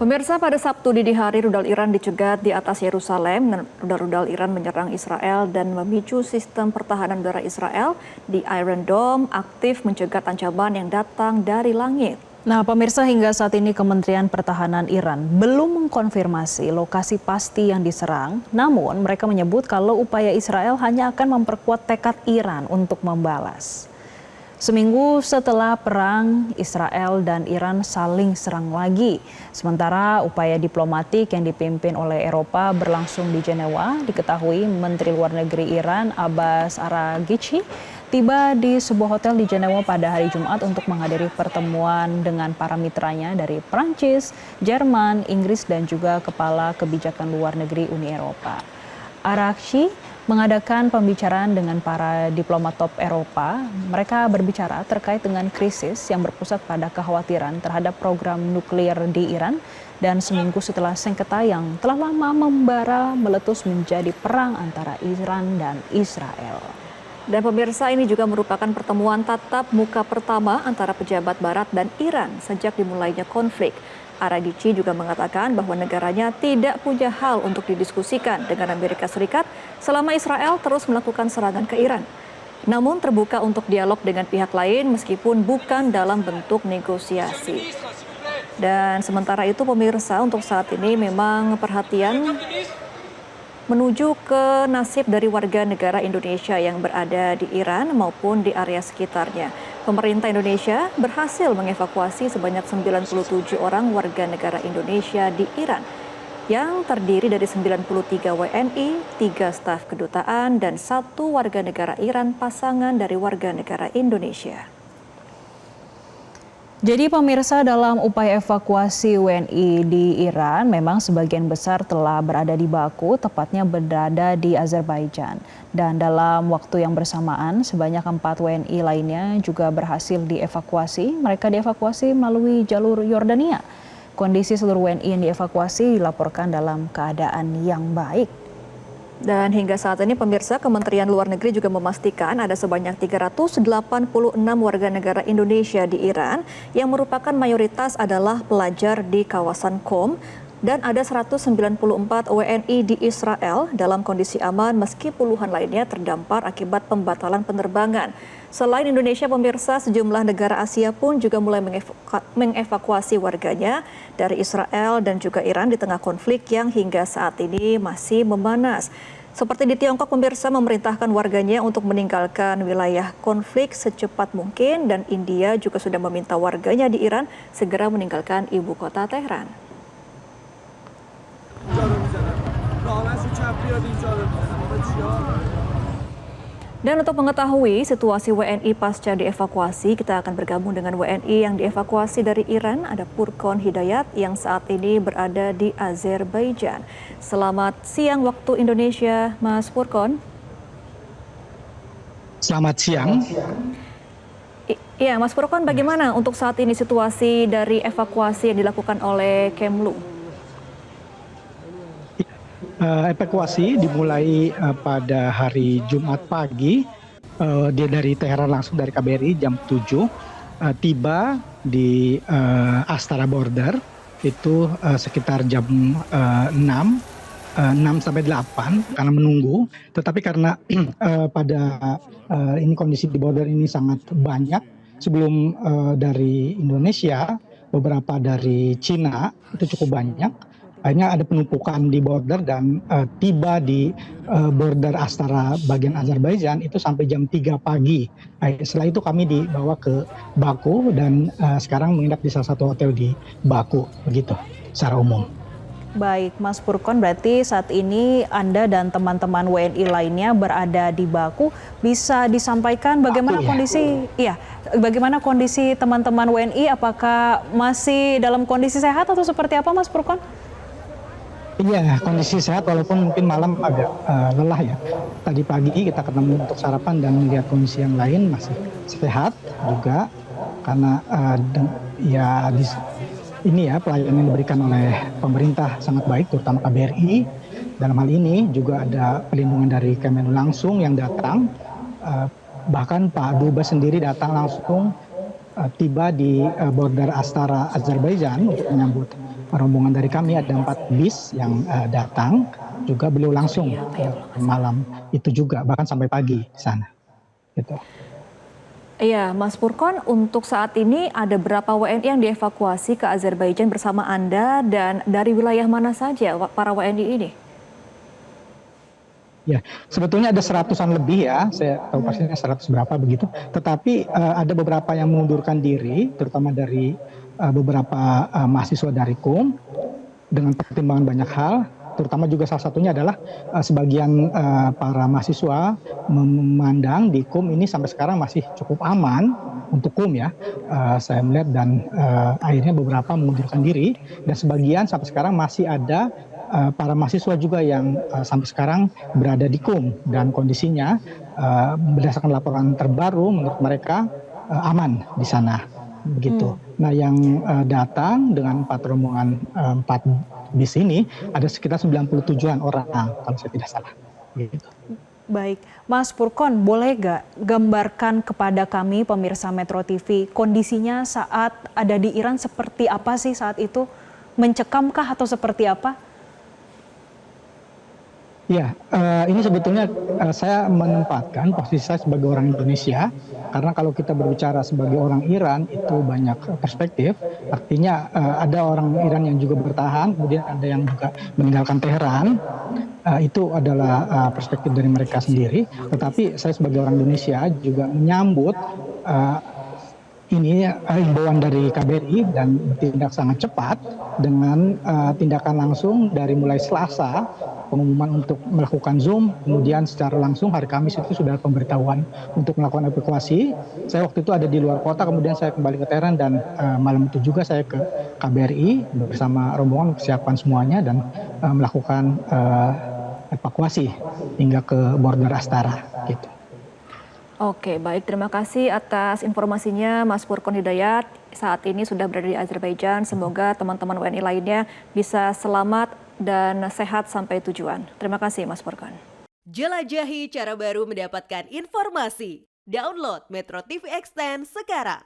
Pemirsa, pada Sabtu dini hari rudal Iran dicegat di atas Yerusalem dan rudal-rudal Iran menyerang Israel dan memicu sistem pertahanan udara Israel di Iron Dome aktif mencegat ancaman yang datang dari langit. Nah, pemirsa, hingga saat ini Kementerian Pertahanan Iran belum mengkonfirmasi lokasi pasti yang diserang. Namun, mereka menyebut kalau upaya Israel hanya akan memperkuat tekad Iran untuk membalas. Seminggu setelah perang, Israel dan Iran saling serang lagi. Sementara upaya diplomatik yang dipimpin oleh Eropa berlangsung di Jenewa. Diketahui Menteri Luar Negeri Iran Abbas Araghchi tiba di sebuah hotel di Jenewa pada hari Jumat untuk menghadiri pertemuan dengan para mitranya dari Prancis, Jerman, Inggris, dan juga Kepala Kebijakan Luar Negeri Uni Eropa. Araghchi mengadakan pembicaraan dengan para diplomat top Eropa. Mereka berbicara terkait dengan krisis yang berpusat pada kekhawatiran terhadap program nuklir di Iran dan seminggu setelah sengketa yang telah lama membara meletus menjadi perang antara Iran dan Israel. Dan pemirsa, ini juga merupakan pertemuan tatap muka pertama antara pejabat Barat dan Iran sejak dimulainya konflik. Araghchi juga mengatakan bahwa negaranya tidak punya hal untuk didiskusikan dengan Amerika Serikat selama Israel terus melakukan serangan ke Iran. Namun terbuka untuk dialog dengan pihak lain meskipun bukan dalam bentuk negosiasi. Dan sementara itu pemirsa, untuk saat ini memang perhatian menuju ke nasib dari warga negara Indonesia yang berada di Iran maupun di area sekitarnya. Pemerintah Indonesia berhasil mengevakuasi sebanyak 97 orang warga negara Indonesia di Iran yang terdiri dari 93 WNI, 3 staf kedutaan, dan 1 warga negara Iran pasangan dari warga negara Indonesia. Jadi pemirsa, dalam upaya evakuasi WNI di Iran, memang sebagian besar telah berada di Baku, tepatnya berada di Azerbaijan. Dan dalam waktu yang bersamaan, sebanyak 4 WNI lainnya juga berhasil dievakuasi. Mereka dievakuasi melalui jalur Yordania. Kondisi seluruh WNI yang dievakuasi dilaporkan dalam keadaan yang baik. Dan hingga saat ini pemirsa, Kementerian Luar Negeri juga memastikan ada sebanyak 386 warga negara Indonesia di Iran yang merupakan mayoritas adalah pelajar di kawasan Qom dan ada 194 WNI di Israel dalam kondisi aman meski puluhan lainnya terdampar akibat pembatalan penerbangan. Selain Indonesia pemirsa, sejumlah negara Asia pun juga mulai mengevakuasi warganya dari Israel dan juga Iran di tengah konflik yang hingga saat ini masih memanas. Seperti di Tiongkok pemirsa memerintahkan warganya untuk meninggalkan wilayah konflik secepat mungkin, dan India juga sudah meminta warganya di Iran segera meninggalkan ibu kota Tehran. Dan untuk mengetahui situasi WNI pasca dievakuasi, kita akan bergabung dengan WNI yang dievakuasi dari Iran. Ada Furqon Hidayat yang saat ini berada di Azerbaijan. Selamat siang waktu Indonesia, Mas Furqon. Selamat siang. Iya, Mas Furqon, bagaimana untuk saat ini situasi dari evakuasi yang dilakukan oleh Kemlu? Evakuasi dimulai pada hari Jumat pagi. Dia dari Teheran langsung dari KBRI jam 7 tiba di Astara Border itu sekitar jam 6 sampai 8 karena menunggu. Tetapi karena pada ini kondisi di border ini sangat banyak sebelum dari Indonesia, beberapa dari Cina itu cukup banyak. Akhirnya ada penumpukan di border dan tiba di border Astara bagian Azerbaijan itu sampai jam 3 pagi. Setelah itu kami dibawa ke Baku dan sekarang menginap di salah satu hotel di Baku, begitu secara umum. Baik, Mas Furqon, berarti saat ini Anda dan teman-teman WNI lainnya berada di Baku. Bisa disampaikan bagaimana kondisi? Iya, bagaimana kondisi teman-teman WNI? Apakah masih dalam kondisi sehat atau seperti apa, Mas Furqon? Iya, kondisi sehat walaupun mungkin malam agak lelah ya. Tadi pagi kita ketemu untuk sarapan dan melihat kondisi yang lain masih sehat juga karena ini ya pelayanan yang diberikan oleh pemerintah sangat baik, terutama KBRI. Dalam hal ini juga ada perlindungan dari Kemenlu langsung yang datang. Bahkan Pak Dubes sendiri datang langsung tiba di border Astara Azerbaijan untuk menyambut rombongan dari kami ada 4 bis yang datang, juga beliau langsung malam itu juga, bahkan sampai pagi di sana. Gitu. Iya, Mas Purkon, untuk saat ini ada berapa WNI yang dievakuasi ke Azerbaijan bersama Anda dan dari wilayah mana saja para WNI ini? Ya, sebetulnya ada 100-an lebih ya, saya tahu pastinya 100 berapa begitu. Tetapi ada beberapa yang mengundurkan diri, terutama dari beberapa mahasiswa dari KUM dengan pertimbangan banyak hal. Terutama juga salah satunya adalah sebagian para mahasiswa memandang di KUM ini sampai sekarang masih cukup aman untuk KUM ya. Saya melihat dan akhirnya beberapa mengundurkan diri dan sebagian sampai sekarang masih ada para mahasiswa juga yang sampai sekarang berada di KUM dan kondisinya berdasarkan laporan terbaru menurut mereka aman di sana begitu. Nah yang datang dengan 4 rombongan 4 bis ini ada sekitar 97-an orang kalau saya tidak salah. Gitu. Baik, Mas Purkon, boleh gak gambarkan kepada kami pemirsa Metro TV kondisinya saat ada di Iran seperti apa sih saat itu? Mencekamkah atau seperti apa? Ya, ini sebetulnya saya menempatkan posisi saya sebagai orang Indonesia, karena kalau kita berbicara sebagai orang Iran itu banyak perspektif, artinya ada orang Iran yang juga bertahan, kemudian ada yang juga meninggalkan Teheran, itu adalah perspektif dari mereka sendiri, tetapi saya sebagai orang Indonesia juga menyambut ini himbauan dari KBRI dan bertindak sangat cepat dengan tindakan langsung dari mulai Selasa pengumuman untuk melakukan Zoom, kemudian secara langsung hari Kamis itu sudah pemberitahuan untuk melakukan evakuasi. Saya waktu itu ada di luar kota, kemudian saya kembali ke Teheran dan malam itu juga saya ke KBRI bersama rombongan persiapan semuanya dan melakukan evakuasi hingga ke border Astara gitu. Oke, baik. Terima kasih atas informasinya Mas Purkon Hidayat. Saat ini sudah berada di Azerbaijan. Semoga teman-teman WNI lainnya bisa selamat dan sehat sampai tujuan. Terima kasih Mas Purkon. Jelajahi cara baru mendapatkan informasi. Download Metro TV Extend sekarang.